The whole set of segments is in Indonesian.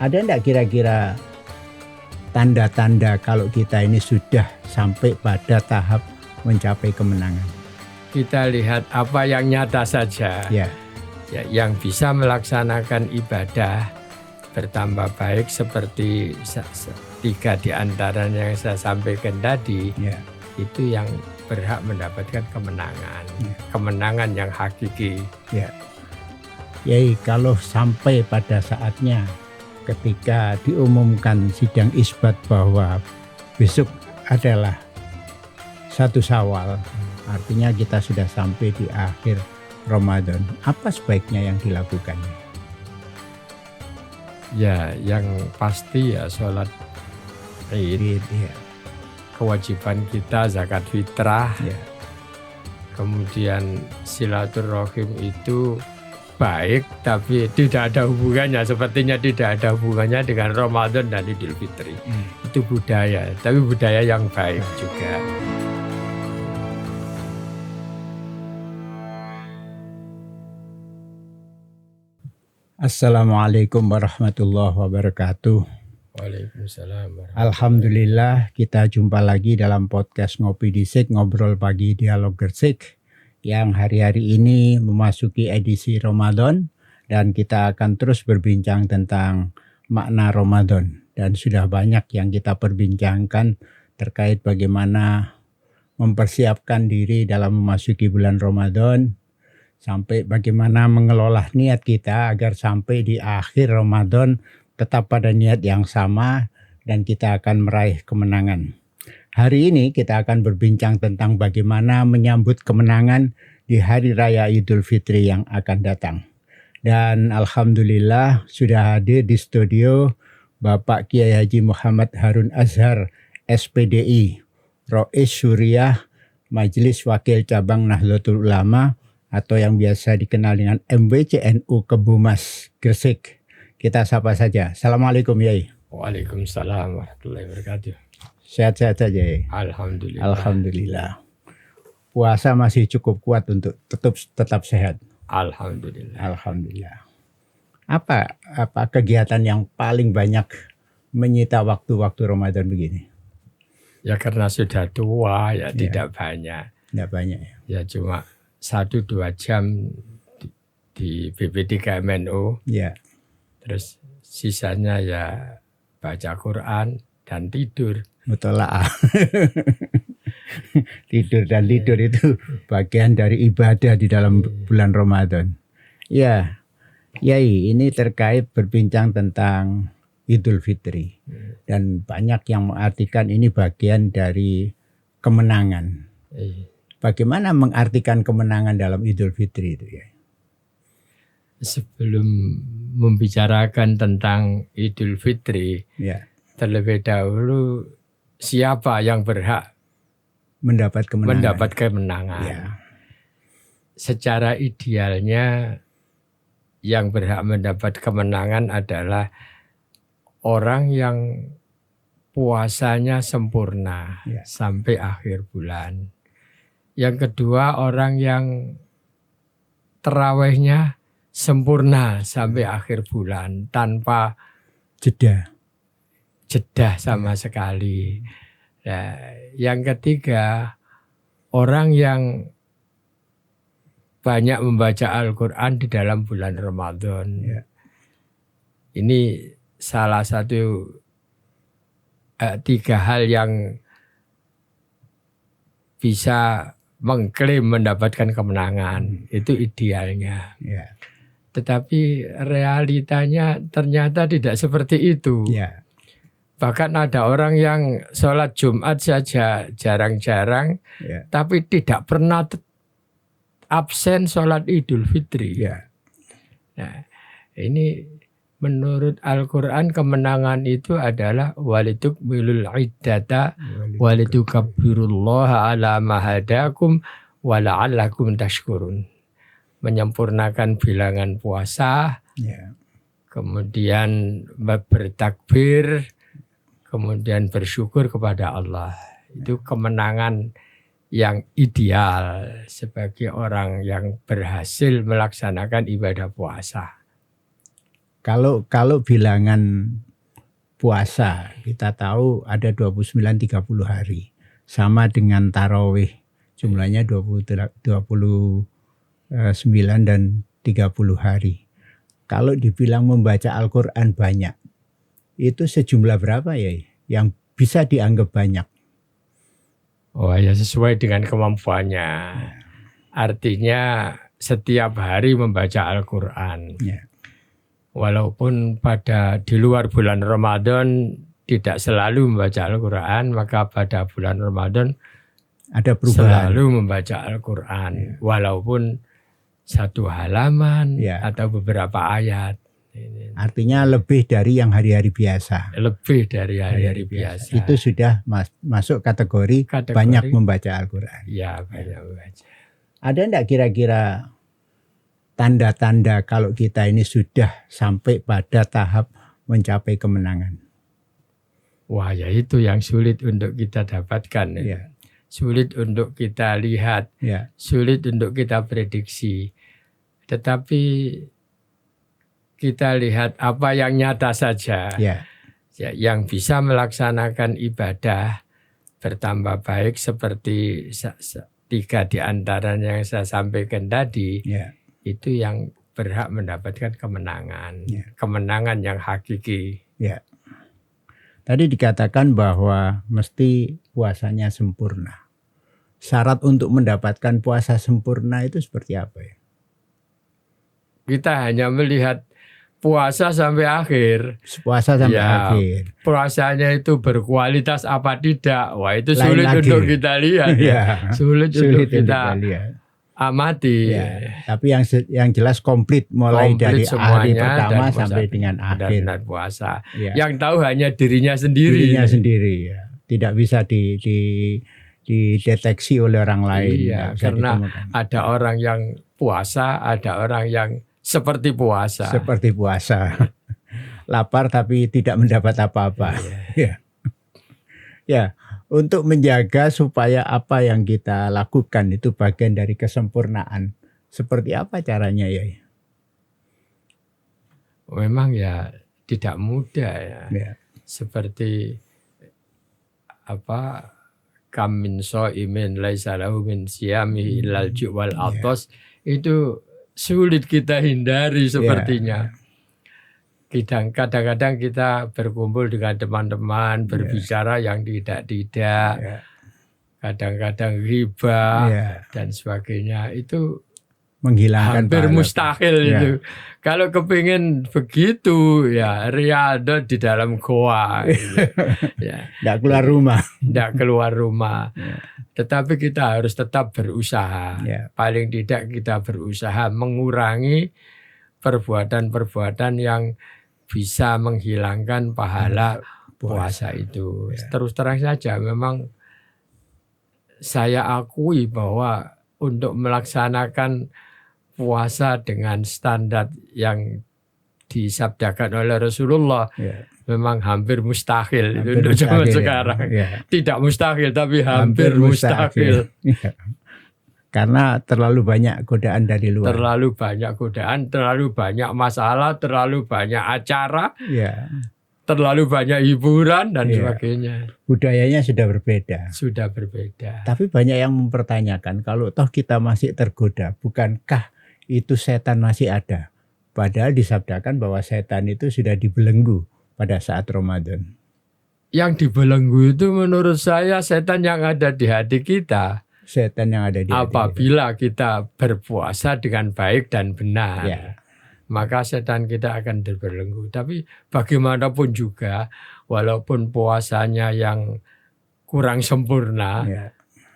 Ada enggak kira-kira tanda-tanda kalau kita ini sudah sampai pada tahap mencapai kemenangan? Kita lihat apa yang nyata saja. Ya. Ya, yang bisa melaksanakan ibadah bertambah baik seperti 3 di antaranya yang saya sampaikan tadi, Ya. Itu yang berhak mendapatkan kemenangan. Ya. Kemenangan yang hakiki. Ya. Yai, kalau sampai pada saatnya ketika diumumkan sidang isbat bahwa besok adalah 1 Syawal, artinya kita sudah sampai di akhir Ramadan, apa sebaiknya yang dilakukan? Ya, yang pasti ya sholat Id, ya. Kewajiban kita zakat fitrah, ya. Kemudian silaturahim itu baik, tapi tidak ada hubungannya, sepertinya tidak ada hubungannya dengan Ramadan dan Idul Fitri. Itu budaya, tapi budaya yang baik juga. Assalamualaikum warahmatullahi wabarakatuh. Waalaikumsalam. Alhamdulillah kita jumpa lagi dalam podcast Ngopi Disik, Ngobrol Pagi Dialog Gersik, yang hari-hari ini memasuki edisi Ramadan dan kita akan terus berbincang tentang makna Ramadan. Dan sudah banyak yang kita perbincangkan terkait bagaimana mempersiapkan diri dalam memasuki bulan Ramadan, sampai bagaimana mengelola niat kita agar sampai di akhir Ramadan tetap pada niat yang sama dan kita akan meraih kemenangan. Hari ini kita akan berbincang tentang bagaimana menyambut kemenangan di Hari Raya Idul Fitri yang akan datang. Dan Alhamdulillah sudah hadir di studio Bapak Kiai Haji Muhammad Harun Azhar, SPDI, Rois Suriah, Majelis Wakil Cabang Nahdlatul Ulama, atau yang biasa dikenal dengan MWCNU Kebumas Gresik. Kita sapa saja. Assalamualaikum Yai. Waalaikumsalam warahmatullahi wabarakatuh. Sehat-sehat saja Yai. Alhamdulillah. Alhamdulillah. Puasa masih cukup kuat untuk tetap sehat. Alhamdulillah. Alhamdulillah. Apa kegiatan yang paling banyak menyita waktu-waktu Ramadan begini? Ya karena sudah tua ya, tidak banyak. Tidak banyak ya. Ya cuma 1-2 jam di BPD KMNU. Ya. Terus sisanya ya baca Quran dan tidur. Mutola'ah. Tidur itu bagian dari ibadah di dalam bulan Ramadan. Ya, Yai, ini terkait berbincang tentang Idul Fitri. Dan banyak yang mengartikan ini bagian dari kemenangan. Bagaimana mengartikan kemenangan dalam Idul Fitri itu ya? Sebelum membicarakan tentang Idul Fitri, terlebih dahulu siapa yang berhak mendapat kemenangan? Ya. Secara idealnya yang berhak mendapat kemenangan adalah orang yang puasanya sempurna sampai akhir bulan. Yang kedua, orang yang tarawihnya sempurna sampai akhir bulan tanpa jeda sama sekali. Nah, yang ketiga, orang yang banyak membaca Al-Quran di dalam bulan Ramadan. Ini salah satu 3 hal yang bisa mengklaim mendapatkan kemenangan. Itu idealnya. Tetapi realitanya ternyata tidak seperti itu. Bahkan ada orang yang sholat Jumat saja jarang-jarang, tapi tidak pernah absen sholat Idul Fitri. Nah, ini menurut Al-Quran kemenangan itu adalah walitukmilul iddata walitukabbirullaha ala mahadakum wala'allakum tashkurun. Menyempurnakan bilangan puasa, kemudian bertakbir, kemudian bersyukur kepada Allah. Itu kemenangan yang ideal sebagai orang yang berhasil melaksanakan ibadah puasa. Kalau bilangan puasa kita tahu ada 29-30 hari. Sama dengan tarawih jumlahnya 29 dan 30 hari. Kalau dibilang membaca Al-Quran banyak, itu sejumlah berapa ya yang bisa dianggap banyak? Oh ya, sesuai dengan kemampuannya. Artinya setiap hari membaca Al-Quran. Ya. Walaupun di luar bulan Ramadan tidak selalu membaca Al-Quran, maka pada bulan Ramadan Ada perubahan. selalu membaca Al-Quran. Walaupun satu halaman atau beberapa ayat. Artinya lebih dari yang hari-hari biasa. Lebih dari hari-hari biasa. Itu sudah masuk kategori banyak membaca Al-Quran. Ya, banyak membaca. Ada enggak kira-kira tanda-tanda kalau kita ini sudah sampai pada tahap mencapai kemenangan? Wah, ya itu yang sulit untuk kita dapatkan. Ya. Sulit untuk kita lihat. Ya. Sulit untuk kita prediksi. Tetapi kita lihat apa yang nyata saja. Ya. Ya, yang bisa melaksanakan ibadah bertambah baik seperti 3 di antaranya yang saya sampaikan tadi. Ya. Itu yang berhak mendapatkan kemenangan. Ya. Kemenangan yang hakiki. Ya. Tadi dikatakan bahwa mesti puasanya sempurna. Syarat untuk mendapatkan puasa sempurna itu seperti apa ya? Kita hanya melihat puasa sampai akhir. Puasa sampai akhir. Puasanya itu berkualitas apa tidak? Wah, itu sulit untuk kita lihat. Ya. Sulit untuk kita lihat. Amati. Ya, tapi yang jelas komplit mulai dari hari pertama sampai dengan akhir puasa. Ya. Yang tahu hanya dirinya sendiri. Ya. Tidak bisa dideteksi oleh orang lain. Iya, karena ada orang yang puasa, ada orang yang seperti puasa. Seperti puasa. Lapar tapi tidak mendapat apa-apa. Ya. Ya. Untuk menjaga supaya apa yang kita lakukan itu bagian dari kesempurnaan. Seperti apa caranya ya? Memang ya tidak mudah ya. Seperti kam min shaimin laisa lahu min siyamihi illal ju' wal athos. Itu sulit kita hindari sepertinya. Kadang-kadang kita berkumpul dengan teman-teman, berbicara yang tidak-tidak, kadang-kadang riba dan sebagainya. Itu menghilangkan hampir mustahil itu. Kalau kepingin begitu, ya riyadhah di dalam goa. Tidak keluar rumah. Tidak keluar rumah. Tetapi kita harus tetap berusaha. Paling tidak kita berusaha mengurangi perbuatan-perbuatan yang bisa menghilangkan pahala puasa itu. Terus terang saja memang saya akui bahwa untuk melaksanakan puasa dengan standar yang disabdakan oleh Rasulullah memang hampir mustahil untuk zaman sekarang. Tidak mustahil tapi hampir mustahil. Karena terlalu banyak godaan dari luar. Terlalu banyak godaan, terlalu banyak masalah, terlalu banyak acara, terlalu banyak hiburan dan sebagainya. Budayanya sudah berbeda. Sudah berbeda. Tapi banyak yang mempertanyakan kalau toh kita masih tergoda, bukankah itu setan masih ada? Padahal disabdakan bahwa setan itu sudah dibelenggu pada saat Ramadan. Yang dibelenggu itu menurut saya setan yang ada di hati kita. Setan yang ada di hati apabila kita berpuasa dengan baik dan benar, maka setan kita akan terbelenggu. Tapi bagaimanapun juga, walaupun puasanya yang kurang sempurna,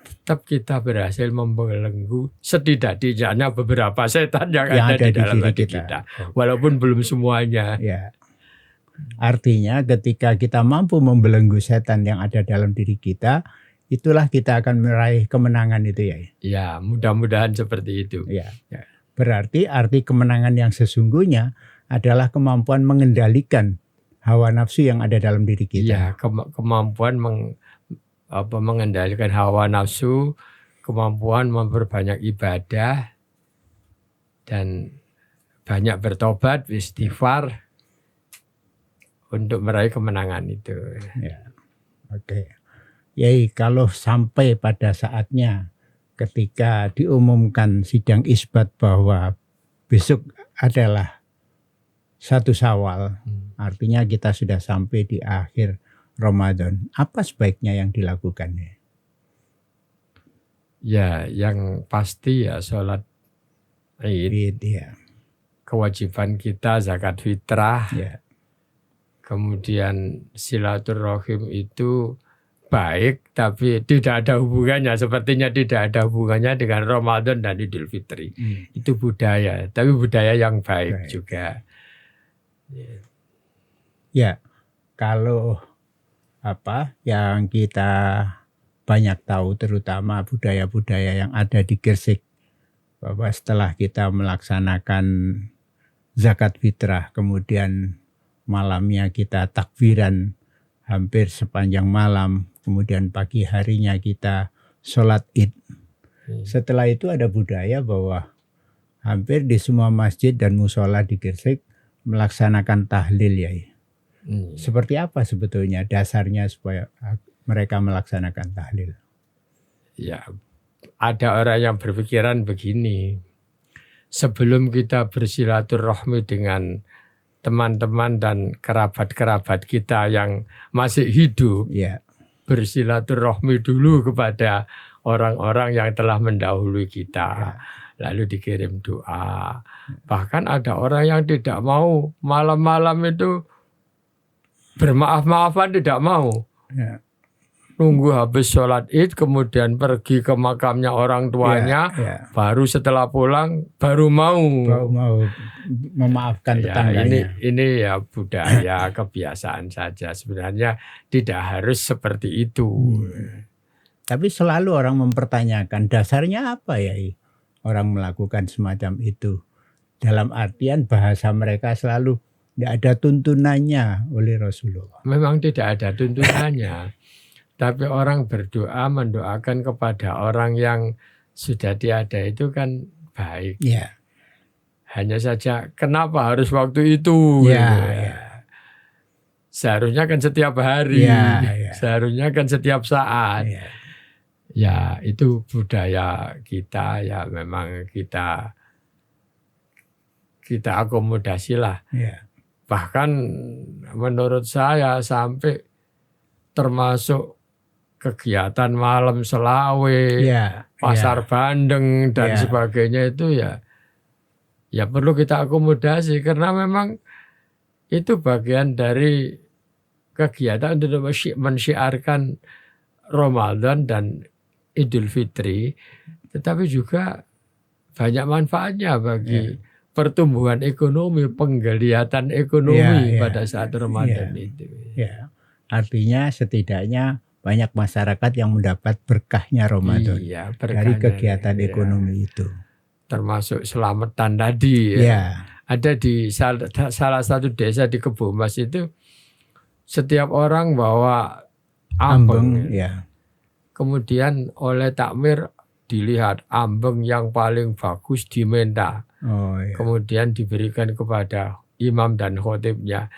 tetap kita berhasil membelenggu setidak-tidaknya beberapa setan yang ada di dalam hati kita. Walaupun belum semuanya. Artinya ketika kita mampu membelenggu setan yang ada dalam diri kita, itulah kita akan meraih kemenangan itu ya. Ya, mudah-mudahan seperti itu. Berarti arti kemenangan yang sesungguhnya adalah kemampuan mengendalikan hawa nafsu yang ada dalam diri kita. Ya, kemampuan mengendalikan hawa nafsu, kemampuan memperbanyak ibadah dan banyak bertobat, istighfar. untuk meraih kemenangan itu. Ya, oke. Yai, kalau sampai pada saatnya ketika diumumkan sidang isbat bahwa besok adalah 1 Syawal, artinya kita sudah sampai di akhir Ramadan. Apa sebaiknya yang dilakukan? Ya, yang pasti ya sholat Id, Ya, kewajiban kita zakat fitrah, ya, kemudian silaturahim itu baik, tapi tidak ada hubungannya, sepertinya tidak ada hubungannya dengan Ramadan dan Idul Fitri. Itu budaya, tapi budaya yang baik juga. Ya, kalau apa yang kita banyak tahu, terutama budaya-budaya yang ada di Gresik, bahwa setelah kita melaksanakan zakat fitrah, kemudian malamnya kita takbiran hampir sepanjang malam, kemudian pagi harinya kita sholat Id. Setelah itu ada budaya bahwa hampir di semua masjid dan musola di Gresik melaksanakan tahlil, ya. Seperti apa sebetulnya dasarnya supaya mereka melaksanakan tahlil? Ya, ada orang yang berpikiran begini. Sebelum kita bersilaturahmi dengan teman-teman dan kerabat-kerabat kita yang masih hidup, ya, bersilaturahmi dulu kepada orang-orang yang telah mendahului kita. Lalu dikirim doa. Bahkan ada orang yang tidak mau malam-malam itu bermaaf-maafan, tidak mau. Ya. Nunggu habis sholat Id, kemudian pergi ke makamnya orang tuanya, baru setelah pulang baru mau memaafkan tetangganya. Ini ya budaya kebiasaan saja. Sebenarnya tidak harus seperti itu. Tapi selalu orang mempertanyakan dasarnya apa, ya? Orang melakukan semacam itu. Dalam artian bahasa mereka selalu tidak ada tuntunannya oleh Rasulullah. Memang tidak ada tuntunannya. Tapi orang berdoa, mendoakan kepada orang yang sudah tiada itu kan baik. Ya. Hanya saja kenapa harus waktu itu? Ya. Seharusnya kan setiap hari. Seharusnya kan setiap saat. Ya, itu budaya kita, ya memang kita akomodasilah. Bahkan menurut saya sampai termasuk kegiatan malam selawe, pasar bandeng dan sebagainya itu ya perlu kita akomodasi karena memang itu bagian dari kegiatan untuk mensyiarkan Ramadan dan Idul Fitri, tetapi juga banyak manfaatnya bagi pertumbuhan ekonomi, penggeliatan ekonomi pada saat Ramadan itu. Ya. Artinya setidaknya banyak masyarakat yang mendapat berkahnya Ramadan dari kegiatan ekonomi itu. Termasuk selamatan tadi. Ada di salah satu desa di Kebomas itu setiap orang bawa ambeng. Kemudian oleh takmir dilihat ambeng yang paling bagus diminta. Kemudian diberikan kepada imam dan khotibnya.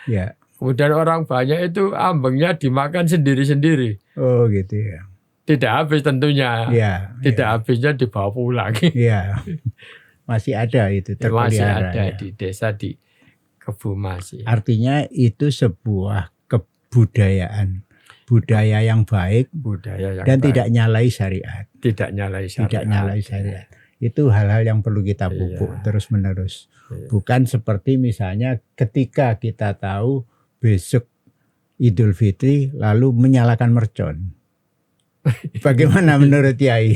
Kemudian orang banyak itu ambengnya dimakan sendiri-sendiri. Oh gitu ya. Tidak habis tentunya. Tidak habisnya dibawa pulang. Masih ada itu terpelihara. Masih ada di desa di Kebomas. Artinya itu sebuah kebudayaan. Budaya yang baik dan tidak nyalai syariat. Tidak nyalai syariat. Itu hal-hal yang perlu kita pupuk terus-menerus. Bukan seperti misalnya ketika kita tahu besok Idul Fitri lalu menyalakan mercon. Bagaimana menurut Yai?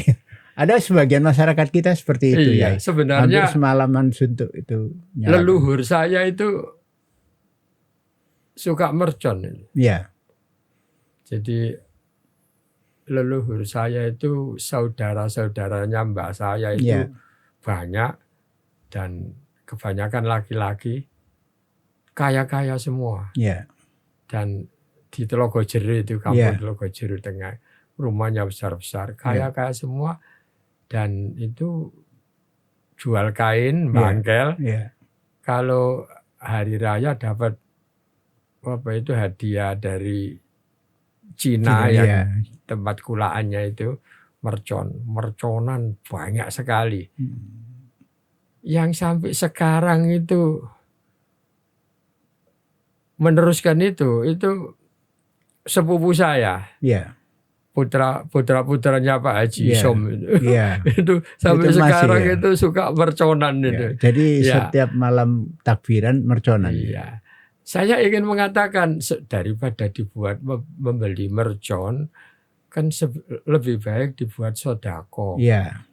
Ada sebagian masyarakat kita seperti itu, Yai. Sebenarnya hampir semalaman suntuk itu nyalakan. Leluhur saya itu suka mercon. Jadi leluhur saya itu saudara-saudaranya mbak saya itu banyak dan kebanyakan laki-laki, kaya-kaya semua. Dan di Telogojero itu, kampung Telogojero Tengah, rumahnya besar-besar, kaya-kaya semua. Dan itu jual kain, bangkel. Kalau hari raya dapat hadiah dari Cina Cina, yang ya. tempat kulaannya itu merconan banyak sekali. Yang sampai sekarang itu meneruskan itu sepupu saya. Ya. Putra-putranya Pak Haji Iya, Som itu. iya. Itu sampai Itu masih, sekarang ya? itu suka merconan Ya, itu. jadi Ya. setiap malam takbiran merconan. Iya. Saya ingin mengatakan daripada membeli mercon kan lebih baik dibuat sodako. Iya.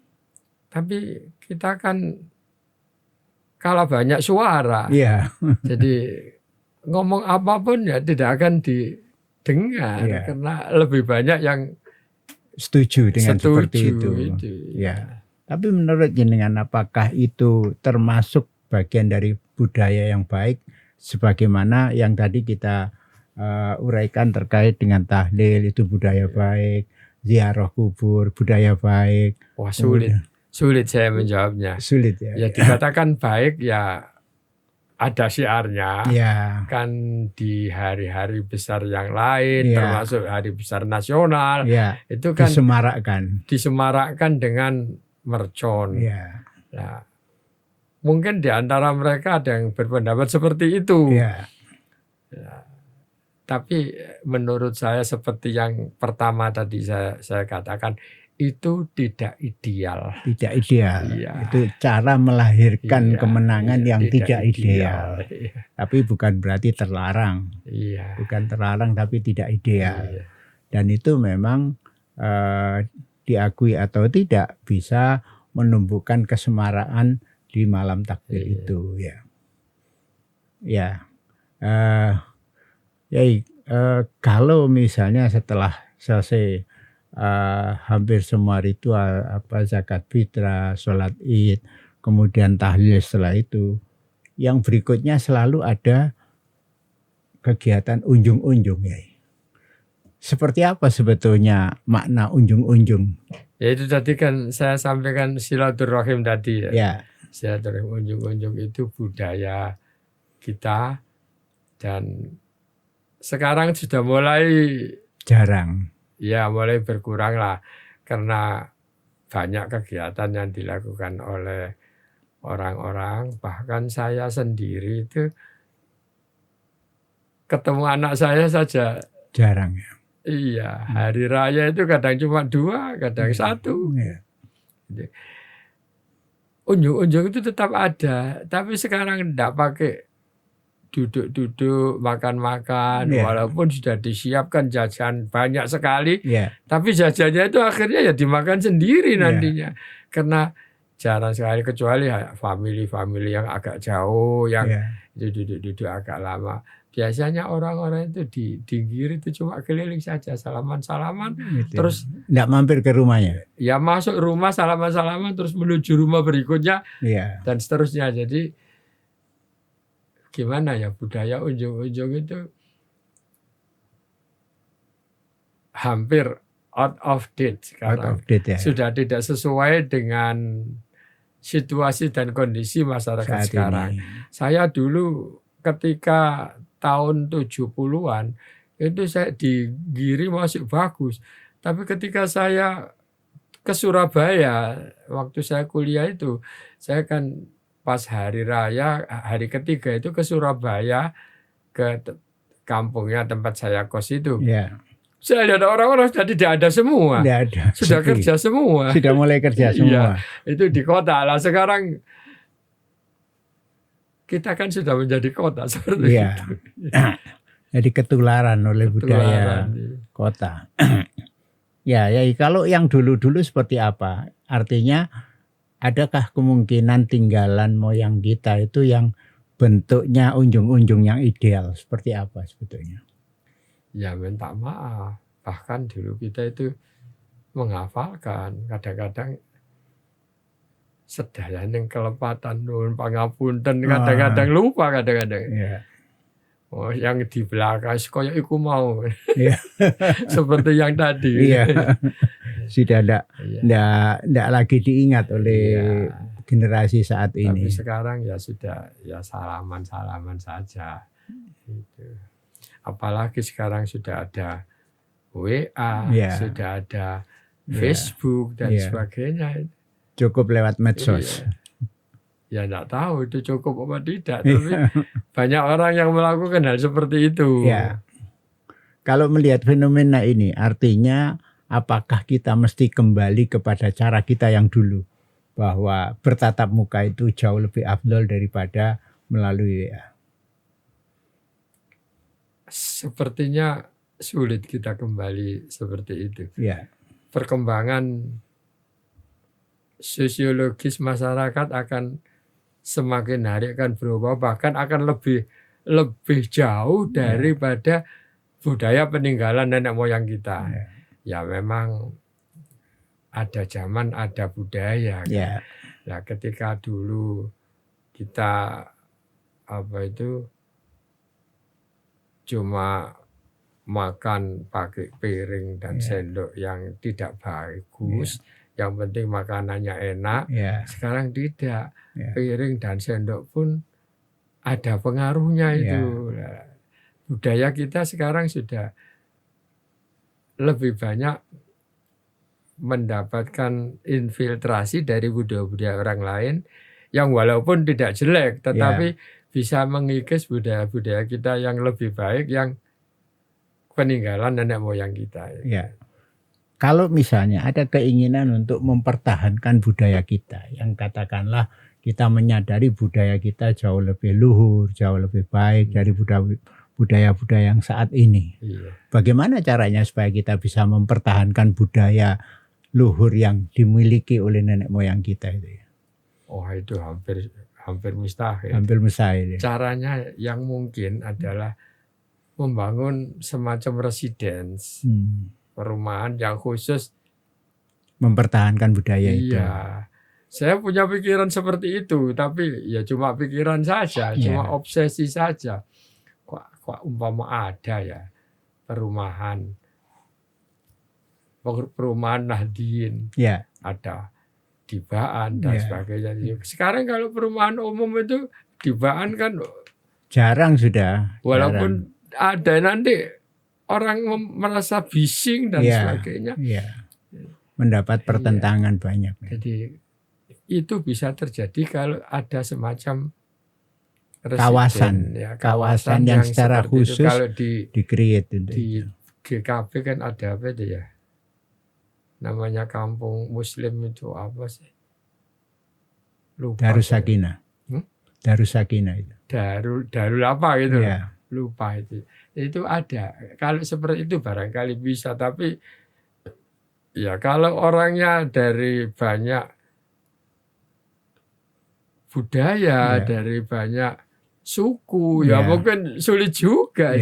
Tapi kita kan kalah banyak suara. Iya. Jadi ngomong apapun ya tidak akan didengar Iya. karena lebih banyak yang Setuju dengan seperti itu. itu. Ya. Tapi menurut jenengan apakah itu termasuk bagian dari budaya yang baik sebagaimana yang tadi kita uraikan terkait dengan tahlil itu budaya baik, ziarah kubur budaya baik. Wah, sulit saya menjawabnya. Sulit ya. Ya dikatakan baik ya ada syiarnya. Ya. Kan di hari-hari besar yang lain Ya. termasuk hari besar nasional Ya. itu kan disemarakkan dengan mercon. Ya. Nah, mungkin di antara mereka ada yang berpendapat seperti itu. Ya. Ya. Tapi menurut saya seperti yang pertama tadi saya katakan itu tidak ideal. Tidak ideal. Iya. Itu cara melahirkan Iya, kemenangan yang tidak ideal. Iya. Tapi bukan berarti terlarang. Iya. Bukan terlarang tapi tidak ideal. Iya. Dan itu memang diakui atau tidak bisa menumbuhkan kesemaraan di malam takbir Iya. itu, ya. Ya. Kalau misalnya setelah selesai hampir semua ritual zakat fitrah, sholat id, kemudian tahlil setelah itu, yang berikutnya selalu ada kegiatan unjung-unjung, ya. Seperti apa sebetulnya makna unjung-unjung? Ya itu tadi kan saya sampaikan silaturahim tadi ya. Ya. Silaturahim unjung-unjung itu budaya kita dan sekarang sudah mulai Jarang. Ya mulai berkurang lah karena banyak kegiatan yang dilakukan oleh orang-orang. Bahkan saya sendiri itu ketemu anak saya saja jarang, ya. Iya, hari raya itu kadang cuma 2, kadang 1. Ya. Unjung-unjung itu tetap ada, tapi sekarang tidak pakai duduk-duduk, makan-makan, Ya. walaupun sudah disiapkan jajan banyak sekali, Ya. tapi jajannya itu akhirnya ya dimakan sendiri Ya. nantinya. Karena jarang sekali, kecuali family yang agak jauh, yang Ya. itu duduk-duduk agak lama. Biasanya orang-orang itu di Giri itu cuma keliling saja, salaman-salaman, Gitu. terus Nggak mampir ke rumahnya. ya masuk rumah salaman-salaman, terus menuju rumah berikutnya, Ya. dan seterusnya. Jadi gimana ya, budaya unjung-unjung itu hampir out of date Out sekarang. of date, ya. Sudah tidak sesuai dengan situasi dan kondisi masyarakat Saat sekarang. ini. Saya dulu ketika tahun 70-an itu saya di Giri masih bagus. Tapi ketika saya ke Surabaya waktu saya kuliah itu, saya kan pas hari raya, hari ketiga itu ke Surabaya, ke kampungnya tempat saya kos itu. Ya. Saya lihat orang-orang sudah tidak ada semua. Nggak ada. Sudah Sepi. kerja semua. Sudah mulai kerja Iya. semua. Itu di kota lah. Sekarang kita kan sudah menjadi kota seperti Iya. itu. Jadi ketularan oleh budaya Ketularan. kota. Ya, kalau yang dulu-dulu seperti apa? Artinya adakah kemungkinan tinggalan moyang kita itu yang bentuknya unjung-unjung yang ideal? Seperti apa sebetulnya? Ya minta maaf. Bahkan dulu kita itu menghafalkan. Kadang-kadang sedaya yang kelepatan nuwun pangapunten, kadang-kadang lupa kadang-kadang. Ya. Oh, yang di belakang kaya iku mau. Iya. Seperti yang tadi. Iya. Sudah Iya. enggak lagi diingat oleh Iya. generasi saat Tapi ini. sekarang ya sudah ya salaman-salaman saja. Gitu. Apalagi sekarang sudah ada WA, Ya. sudah ada Ya. Facebook dan Ya. sebagainya. Cukup lewat medsos. Ya enggak tahu itu cukup apa tidak, tapi banyak orang yang melakukan hal seperti itu. Ya. Kalau melihat fenomena ini, artinya apakah kita mesti kembali kepada cara kita yang dulu, bahwa bertatap muka itu jauh lebih afdol daripada melalui WA? Sepertinya sulit kita kembali seperti itu. Ya. Perkembangan sosiologis masyarakat akan semakin hari akan berubah, bahkan akan lebih jauh daripada budaya peninggalan nenek moyang kita. Ya memang ada zaman, ada budaya. Kan? Ya. Nah, ketika dulu kita cuma makan pakai piring dan sendok yang tidak bagus, yang penting makanannya enak. Sekarang tidak, piring dan sendok pun ada pengaruhnya itu. Nah, budaya kita sekarang sudah lebih banyak mendapatkan infiltrasi dari budaya-budaya orang lain yang walaupun tidak jelek, tetapi bisa mengikis budaya-budaya kita yang lebih baik, yang peninggalan nenek moyang kita. Ya. Kalau misalnya ada keinginan untuk mempertahankan budaya kita, yang katakanlah kita menyadari budaya kita jauh lebih luhur, jauh lebih baik dari budaya-budaya yang saat ini. Bagaimana caranya supaya kita bisa mempertahankan budaya luhur yang dimiliki oleh nenek moyang kita itu? Oh, itu hampir mustahil. Hampir mustahil. Caranya yang mungkin adalah membangun semacam residence, perumahan yang khusus mempertahankan budaya itu. Iya, saya punya pikiran seperti itu, tapi ya cuma pikiran saja, cuma obsesi saja. Kok umpama ada ya perumahan Nahdien, ada di Baan dan sebagainya. Sekarang kalau perumahan umum itu di Baan kan jarang sudah. Walaupun ada nanti orang merasa bising dan sebagainya. Mendapat pertentangan banyak. Jadi itu bisa terjadi kalau ada semacam kawasan yang secara khusus kalau di-create di GKB kan ada apa itu ya? Namanya kampung Muslim itu apa sih? Lupa. Darussakinah. Darussakinah itu. Darul apa gitu. Lupa itu. Itu ada. Kalau seperti itu barangkali bisa, tapi ya kalau orangnya dari banyak budaya, dari banyak suku, ya mungkin sulit juga.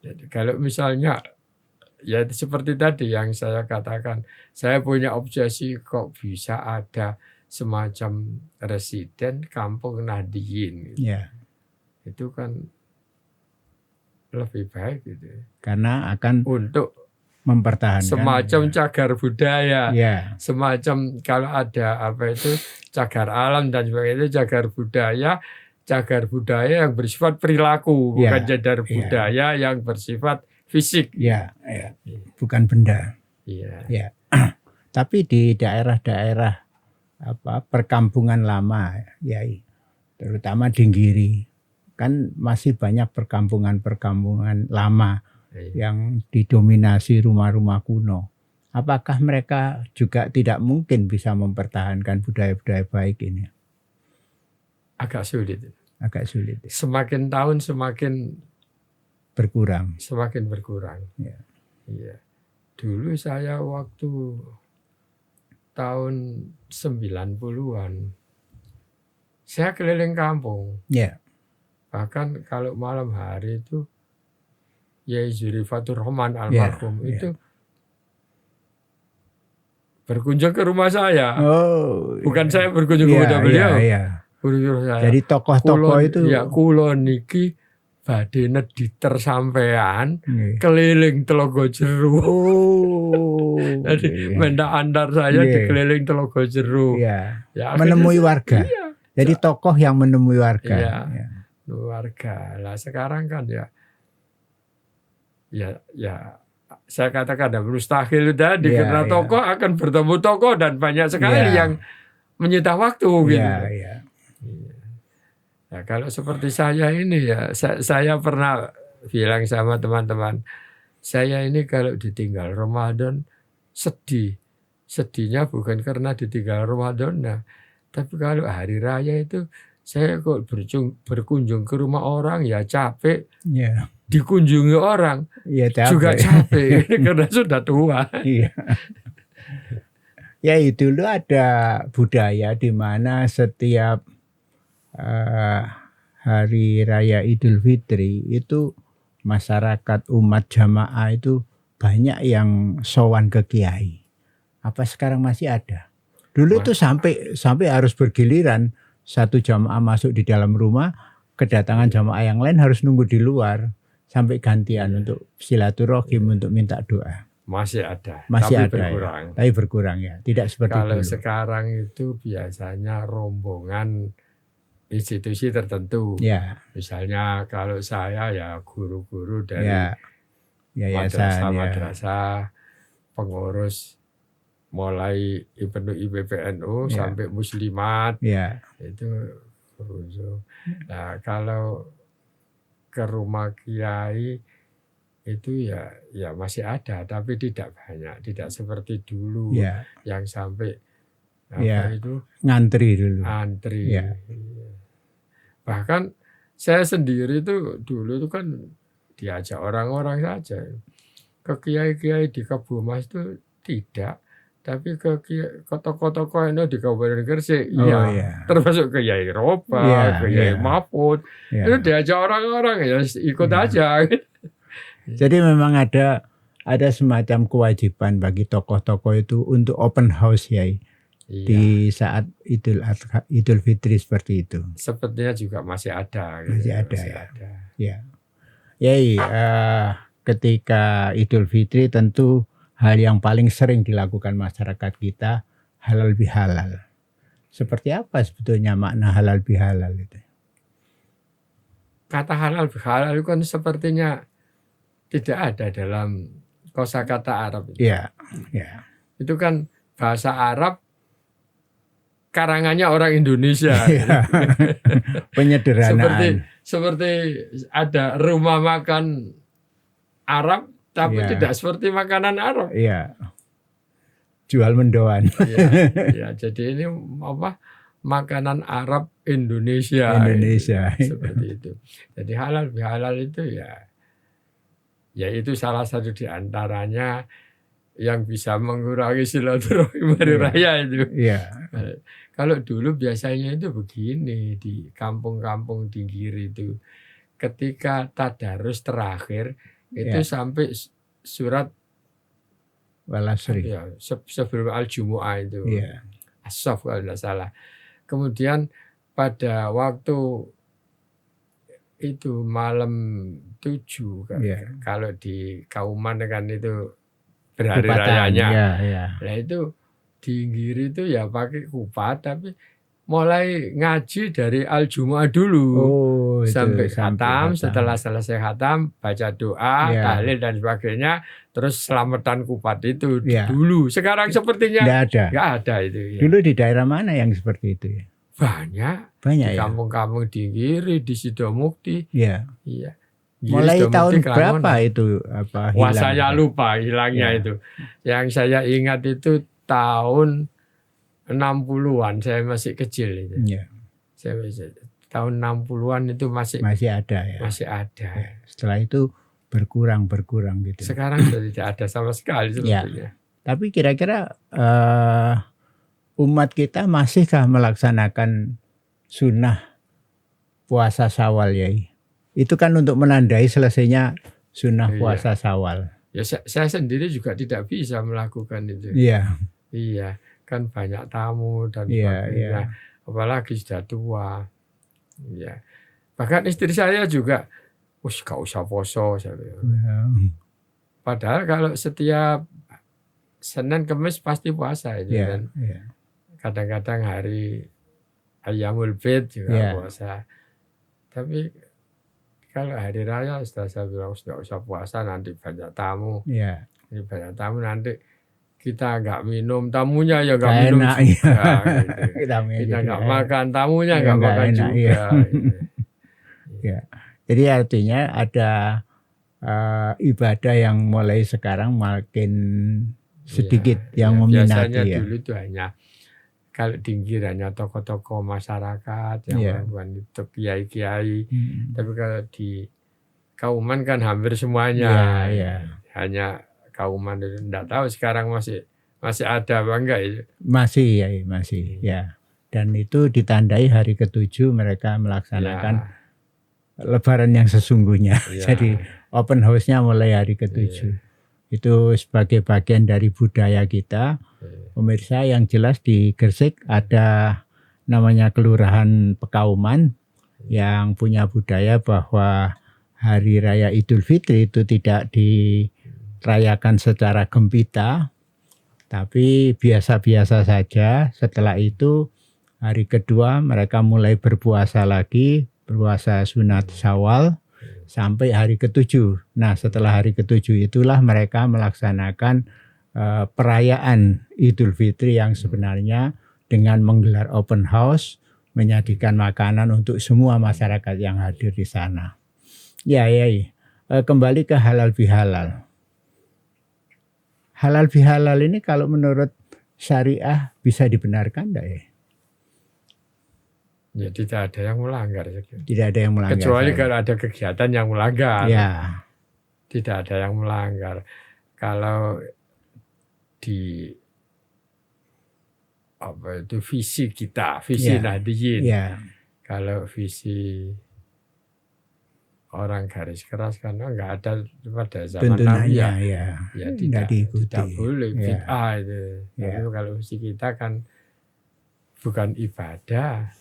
Jadi kalau misalnya ya seperti tadi yang saya katakan, saya punya obsesi kok bisa ada semacam residen kampung Nahdien. Itu kan lebih baik gitu. Karena akan untuk mempertahankan semacam cagar budaya. Semacam kalau ada apa itu cagar alam dan sebagainya, cagar budaya yang bersifat perilaku, bukan cagar budaya yang bersifat fisik. Bukan benda. Tapi di daerah-daerah perkampungan lama, terutama di Giri, kan masih banyak perkampungan lama yang didominasi rumah-rumah kuno. Apakah mereka juga tidak mungkin bisa mempertahankan budaya-budaya baik ini? Agak sulit. Semakin tahun semakin berkurang. Dulu saya waktu tahun 90-an, saya keliling kampung. Bahkan kalau malam hari itu Yai Zurifatur Rahman almarhum itu berkunjung ke rumah saya. Bukan saya berkunjung ke rumah beliau. Jadi tokoh-tokoh itu kula niki badhe nediter sampean keliling Telaga Jero. Jadi mendak antar saya dikeliling Telaga Jero. Menemui warga. Jadi tokoh yang menemui warga. Warga. Lah sekarang kan ya ya saya katakan ada mustahil tadi Iya, karena iya. tokoh akan bertemu tokoh dan banyak sekali Iya. yang menyita waktu gitu. Iya, iya. Ya, kalau seperti saya ini ya, saya pernah bilang sama teman-teman, saya ini kalau ditinggal Ramadan sedih. Sedihnya bukan karena ditinggal Ramadan, nah, tapi kalau hari raya itu saya kok berkunjung ke rumah orang ya capek, Iya. dikunjungi orang Iya, capek. juga capek karena sudah tua. Iya. Ya itu dulu ada budaya di mana setiap hari raya Idul Fitri itu masyarakat umat jamaah itu banyak yang sowan ke kiai. Apa sekarang masih ada? Dulu itu sampai harus bergiliran, satu jamaah masuk di dalam rumah, kedatangan jamaah yang lain harus nunggu di luar sampai gantian untuk silaturahim, untuk minta doa. Masih ada, Masih tapi ada berkurang. ya, tapi berkurang ya, tidak seperti Kalau dulu. sekarang itu biasanya rombongan institusi tertentu. Ya, Misalnya kalau saya ya guru-guru dari ya, yayasan, madrasah, pengurus mulai IPPNU Ya. sampai muslimat, ya, itu berujung. Nah kalau ke rumah kiai itu ya masih ada, tapi tidak banyak, tidak seperti dulu ya, yang sampai Ya. itu ngantri dulu. antri. Ya. Bahkan saya sendiri tuh dulu itu kan diajak orang-orang saja. Ke kiai-kiai di Kabumas itu tidak, tapi ke tokoh-tokoh ini di Kabupaten Gresik, iya. termasuk ke Kiai Roba, Iya, ke Kiai iya. Mahfud, Ya. itu diajak orang-orang ya ikut Iya. aja. Jadi memang ada semacam kewajiban bagi tokoh-tokoh itu untuk open house ya Iya. di saat Idul Fitri seperti itu. Sepertinya juga masih ada. Masih ada, ya. Ya, ketika Idul Fitri tentu hal yang paling sering dilakukan masyarakat kita halal bihalal. Seperti apa sebetulnya makna halal bihalal itu? Kata halal bihalal itu kan sepertinya tidak ada dalam kosakata Arab. Iya. Itu kan bahasa Arab karangannya orang Indonesia. Penyederhanaan. Seperti ada rumah makan Arab, tapi Iya. tidak seperti makanan Arab. Iya. Jual mendoan. Ya, jadi ini makanan Arab Indonesia. Seperti itu. Jadi halal bihalal itu ya itu salah satu di antaranya yang bisa mengurangi silaturahim hari raya itu. Iya. Kalau dulu biasanya itu begini di kampung-kampung pinggir itu, ketika tadarus terakhir itu sampai surat Walasri. sebelum al-Jumu'ah itu, as-Saff kalau tidak salah. Kemudian pada waktu itu malam 7 kan, kalau di Kauman kan itu berhari rayanya. Nah itu dinggiri itu ya pakai kupat, tapi mulai ngaji dari al-Jumu'ah dulu sampai khatam. Setelah selesai khatam baca doa, tahlil dan sebagainya, terus selamatan kupat itu dulu. Sekarang sepertinya nggak ada itu. Dulu di daerah mana yang seperti itu ya? Banyak di kampung-kampung dinggiri, di Sidomukti. Iya. Mulai tahun berapa itu hilang? Wah, saya lupa hilangnya itu. Yang saya ingat itu tahun 60-an, saya masih kecil itu. Tahun 60-an itu masih ada ya. Masih ada. Setelah itu berkurang gitu. Sekarang sudah tidak ada sama sekali sebetulnya. Tapi kira-kira umat kita masihkah melaksanakan sunnah puasa Syawal ya? Itu kan untuk menandai selesainya sunnah puasa Syawal. Ya saya sendiri juga tidak bisa melakukan itu. Iya, kan banyak tamu dan sebagainya. Apalagi sudah tua. Iya. Bahkan istri saya juga, gak usah poso. Padahal kalau setiap Senin Kamis pasti puasa itu kan. Kadang-kadang hari Ayyamul Bid juga puasa. Tapi Kalau hari raya setelah saya bilang sudah usah puasa nanti banyak tamu. Ya, Ini banyak tamu nanti kita nggak minum, tamunya ya nggak gak minum enak ya. juga. Gitu. Namanya Kita jadi nggak makan, tamunya nggak nggak makan enak, juga. ya. Gitu. Ya. Jadi artinya ada ibadah yang mulai sekarang makin sedikit Ya, yang biasanya meminati ya. dulu itu hanya kalau tinggi hanya tokoh-tokoh masyarakat yang Iya. melakukan itu, kiai-kiai. Hmm. Tapi kalau di Kauman kan hampir semuanya. Iya, iya. Hanya Kauman itu enggak tahu sekarang masih ada apa enggak ya. Masih ya, masih ya. Dan itu ditandai hari ke-7 mereka melaksanakan Lebaran yang sesungguhnya. Ya. Jadi open house-nya mulai hari ke-7. Itu sebagai bagian dari budaya kita. Pemirsa, yang jelas di Gresik ada namanya Kelurahan Pekauman yang punya budaya bahwa Hari Raya Idul Fitri itu tidak dirayakan secara gembira, tapi biasa-biasa saja. Setelah itu hari kedua mereka mulai berpuasa lagi, berpuasa sunat Syawal sampai hari ke-7. Nah, setelah hari ke-7 itulah mereka melaksanakan perayaan Idul Fitri yang sebenarnya dengan menggelar open house, menyajikan makanan untuk semua masyarakat yang hadir di sana. Ya. Kembali ke halal bihalal. Halal bihalal ini kalau menurut syariah bisa dibenarkan enggak ya? Ya tidak ada yang melanggar. Tidak ada yang melanggar. Kecuali kalau ada kegiatan yang melanggar. Ya. Tidak ada yang melanggar. Kalau di visi kita, visi Nahdliyin. Ya. Kalau visi orang garis keras karena nggak ada pada zaman Nabi ya tidak boleh bid'ah itu. Tapi kalau visi kita kan bukan ibadah,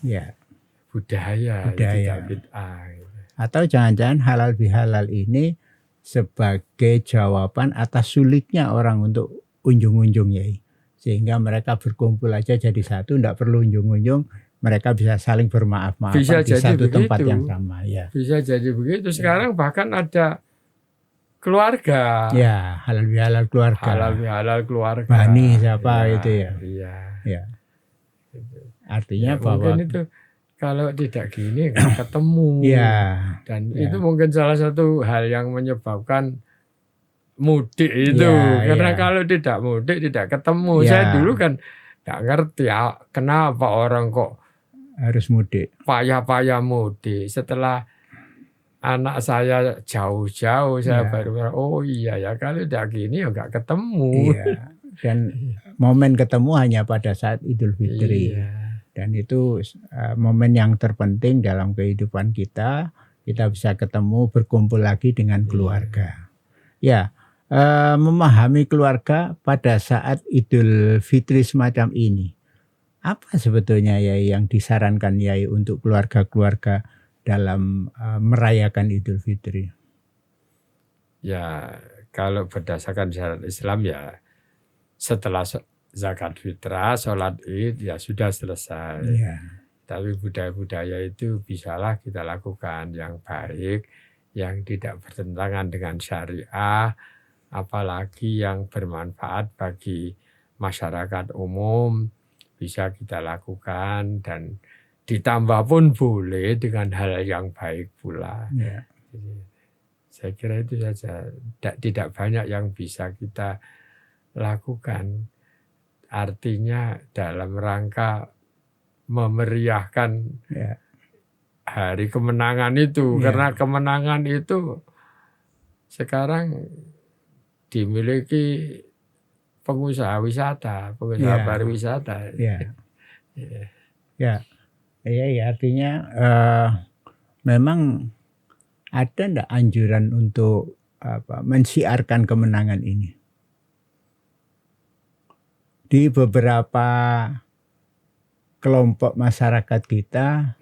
budaya. Tidak bid'ah. Atau jangan-jangan halal bihalal ini sebagai jawaban atas sulitnya orang untuk unjung-unjung ya, sehingga mereka berkumpul aja jadi satu, tidak perlu unjung-unjung, mereka bisa saling bermaaf-maafan di satu tempat yang sama. Ya. Bisa jadi begitu. Sekarang bahkan ada keluarga. Ya, halal bihalal keluarga. Halal bihalal keluarga. Bani siapa itu ya. Iya. Artinya ya, bahwa mungkin itu kalau tidak gini nggak ketemu. Dan itu mungkin salah satu hal yang menyebabkan mudik itu. Karena kalau tidak mudik tidak ketemu. Saya dulu kan nggak ngerti kenapa orang kok harus mudik. Payah-payah mudik. Setelah anak saya jauh-jauh saya baru oh iya ya kalau tidak gini ya nggak ketemu. Dan momen ketemu hanya pada saat Idul Fitri. Dan itu momen yang terpenting dalam kehidupan kita. Kita bisa ketemu, berkumpul lagi dengan keluarga. Memahami keluarga pada saat Idul Fitri semacam ini. Apa sebetulnya Yai yang disarankan Yai untuk keluarga-keluarga dalam merayakan Idul Fitri? Ya, kalau berdasarkan syariat Islam ya setelah zakat fitrah, sholat id ya sudah selesai. Tapi budaya-budaya itu bisalah kita lakukan yang baik, yang tidak bertentangan dengan syariah, apalagi yang bermanfaat bagi masyarakat umum bisa kita lakukan, dan ditambah pun boleh dengan hal yang baik pula. Saya kira itu saja, tidak banyak yang bisa kita lakukan. Artinya dalam rangka memeriahkan hari kemenangan itu, karena kemenangan itu sekarang dimiliki pengusaha wisata, pengusaha pariwisata. Artinya memang ada enggak anjuran untuk mensiarkan kemenangan ini? Di beberapa kelompok masyarakat kita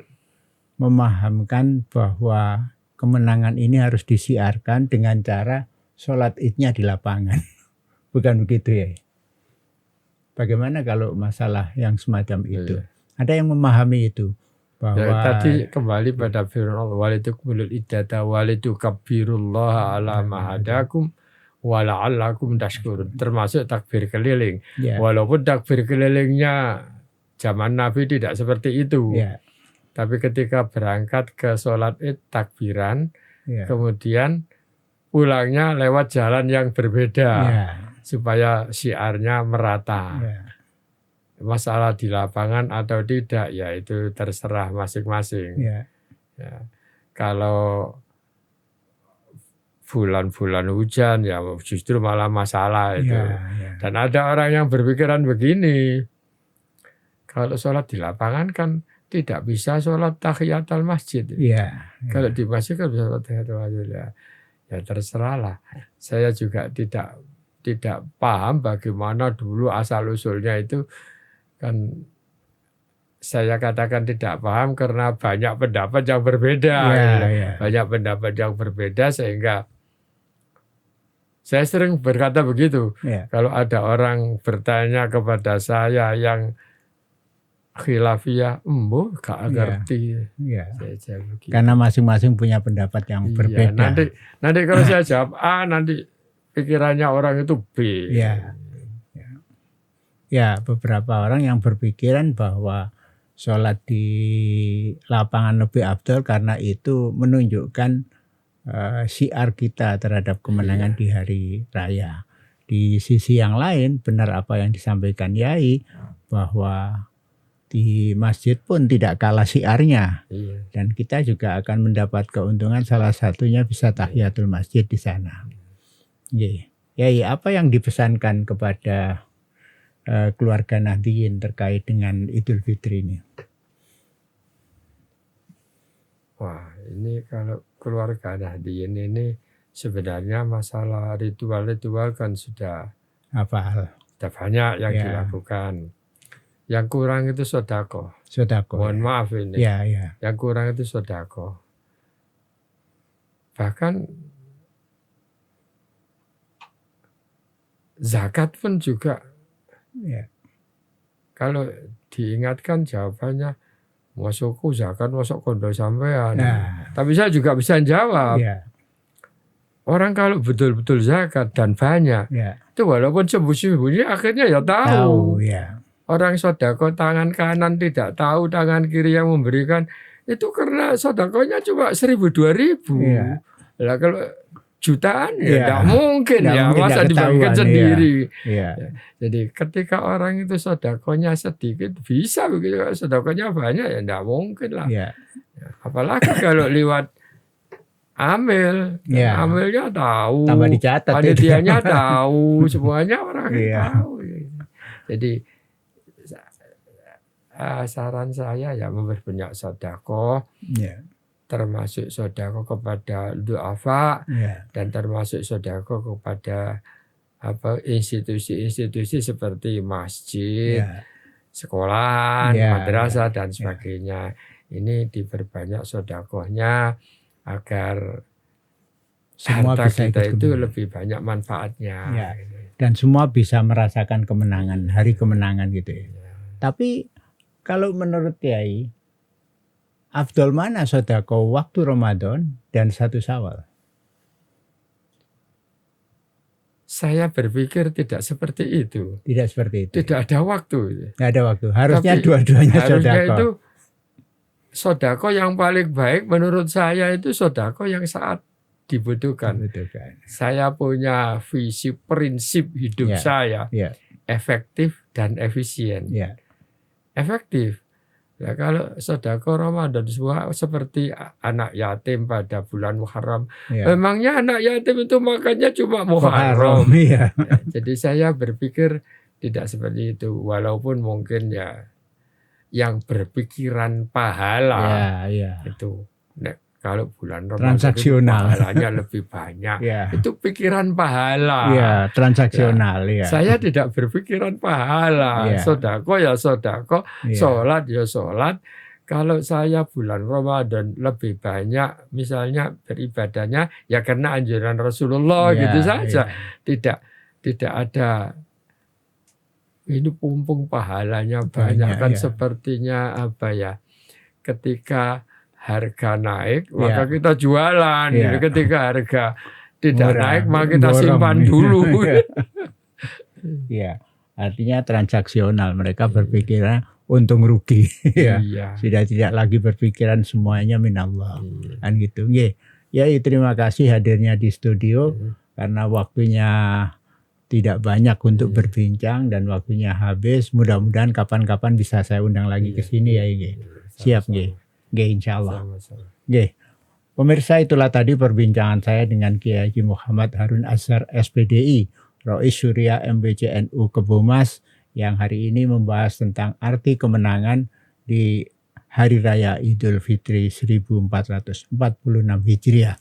memahamkan bahwa kemenangan ini harus disiarkan dengan cara sholat idnya di lapangan. Bukan begitu ya? Bagaimana kalau masalah yang semacam itu? Ada yang memahami itu. bahwa Ya, tadi kembali pada firman Allah, walitukmilul iddata walitukabbirullah ala ma hadakum wa la'allakum tashkurun. Termasuk takbir keliling. ya, Walaupun takbir kelilingnya zaman Nabi tidak seperti itu. ya, Tapi ketika berangkat ke sholat id takbiran, ya, kemudian pulangnya lewat jalan yang berbeda ya, supaya syiarnya merata. ya, Masalah di lapangan atau tidak, ya itu terserah masing-masing. ya, Ya. Kalau bulan-bulan hujan, ya justru malah masalah itu. ya, Dan ada orang yang berpikiran begini, kalau sholat di lapangan kan tidak bisa sholat tahiyatul masjid. ya, Kalau di masjid kan bisa sholat tahiyatul masjid. Ya terserah lah. Saya juga tidak paham bagaimana dulu asal-usulnya itu. Kan saya katakan tidak paham karena banyak pendapat yang berbeda. ya, Banyak pendapat yang berbeda sehingga saya sering berkata begitu. ya, Kalau ada orang bertanya kepada saya yang khilafiyah, gak Iya. ngerti. ya. Saya jawab begitu. Karena masing-masing punya pendapat yang Iya, berbeda. nanti kalau saya jawab A, nanti pikirannya orang itu B. Ya. Ya, beberapa orang yang berpikiran bahwa sholat di lapangan lebih afdal karena itu menunjukkan syiar kita terhadap kemenangan di hari raya. Di sisi yang lain, benar apa yang disampaikan Yai, bahwa di masjid pun tidak kalah syiarnya. Iya. Dan kita juga akan mendapat keuntungan, salah satunya bisa tahiyatul masjid di sana. Yai, apa yang dipesankan kepada keluarga Nahdliyin terkait dengan Idul Fitri ini? Wah, ini kalau keluarga Nahdliyin ini sebenarnya masalah ritual-ritual kan sudah Apa banyak yang Ya. dilakukan. Yang kurang itu sodako. sodako? Mohon maaf ini. Ya, ya, Yang kurang itu sodako. Bahkan zakat pun juga ya, kalau diingatkan jawabannya masukku zakat masuk kondo sampean. Nah. Tapi saya juga bisa jawab. ya, Orang kalau betul-betul zakat dan banyak, ya. itu walaupun sembunyi-sembunyi akhirnya ya Tahu, tahu. ya, Orang sodako tangan kanan tidak tahu tangan kiri yang memberikan. Itu karena sodakonya cuma 1.000-2.000. Iya. Lah kalau jutaan ya Iya. tidak mungkin Nggak ya, mungkin, masa nggak dibagikan ketahuan, sendiri. ya, Jadi ketika orang itu sodakonya sedikit bisa begitu, kalau sodakonya banyak ya tidak mungkin lah. ya, Apalagi kalau lewat amil, Iya. amilnya tahu, Tambah dicatat, panitianya tahu, semuanya orang Iya. tahu. Jadi saran saya ya memperbanyak sedekah, ya, termasuk sedekah kepada duafa ya, dan termasuk sedekah kepada institusi-institusi seperti masjid, ya, sekolah, Ya, madrasah dan sebagainya. Ini diperbanyak sedekahnya agar semua harta bisa kita ikut itu kemenangan. lebih banyak manfaatnya. Ya. Dan semua bisa merasakan kemenangan, hari kemenangan gitu ya. Tapi kalau menurut Yai, afdol mana sedekah waktu Ramadan dan 1 Syawal? Saya berpikir tidak seperti itu. Tidak seperti itu. Tidak ada waktu. Tidak ada waktu. Harusnya Tapi dua-duanya harusnya sedekah. itu sodako yang paling baik menurut saya itu sodako yang saat dibutuhkan. Betul kan? Saya punya visi prinsip hidup Ya, saya ya. efektif dan efisien. Ya, Efektif. Ya kalau sodako Ramadan semua seperti anak yatim pada bulan Muharram. ya. Memangnya anak yatim itu makannya cuma Muharram. Iya. Ya, jadi saya berpikir tidak seperti itu. Walaupun mungkin ya yang berpikiran pahala Ya, ya. itu. Nah, kalau bulan Ramadan itu Transaksional. pahalanya lebih banyak. Ya. Itu pikiran pahala. Ya, transaksional ya. Saya tidak berpikiran pahala. Ya. Sodako ya sodako, Ya. sholat ya sholat. Kalau saya bulan Ramadan lebih banyak misalnya beribadahnya ya karena anjuran Rasulullah Ya, gitu saja. ya. Tidak ada ini pumpung pahalanya Banyak, banyak kan ya. sepertinya apa ya. ketika harga naik maka kita jualan. Iya. Ketika harga tidak Murah, naik maka kita borong. simpan dulu. Ya, artinya transaksional. Mereka berpikiran untung rugi. Ya. Iya. Sudah tidak lagi berpikiran semuanya minallah. Kan gitu. Nggih. Ya, terima kasih hadirnya di studio karena waktunya tidak banyak untuk berbincang dan waktunya habis. Mudah-mudahan kapan-kapan bisa saya undang lagi ke sini ya, nggih. Siap nggih. Nggih, insyaallah. Sama-sama. Nggih. Pemirsa, itulah tadi perbincangan saya dengan Kiai Haji Muhammad Harun Ashar SPDI, Rois Surya MBCNU Kebomas, yang hari ini membahas tentang arti kemenangan di Hari Raya Idul Fitri 1446 Hijriah.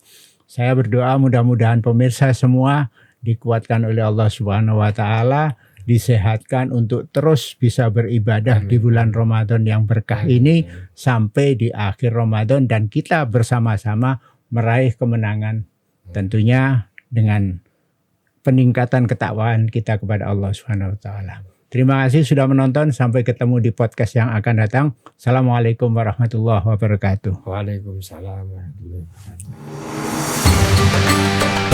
Saya berdoa mudah-mudahan pemirsa semua dikuatkan oleh Allah Subhanahu wa taala, disehatkan untuk terus bisa beribadah di bulan Ramadan yang berkah ini sampai di akhir Ramadan, dan kita bersama-sama meraih kemenangan tentunya dengan peningkatan ketakwaan kita kepada Allah Subhanahu wa taala. Terima kasih sudah menonton, sampai ketemu di podcast yang akan datang. Assalamualaikum warahmatullahi wabarakatuh. Waalaikumsalam warahmatullahi wabarakatuh.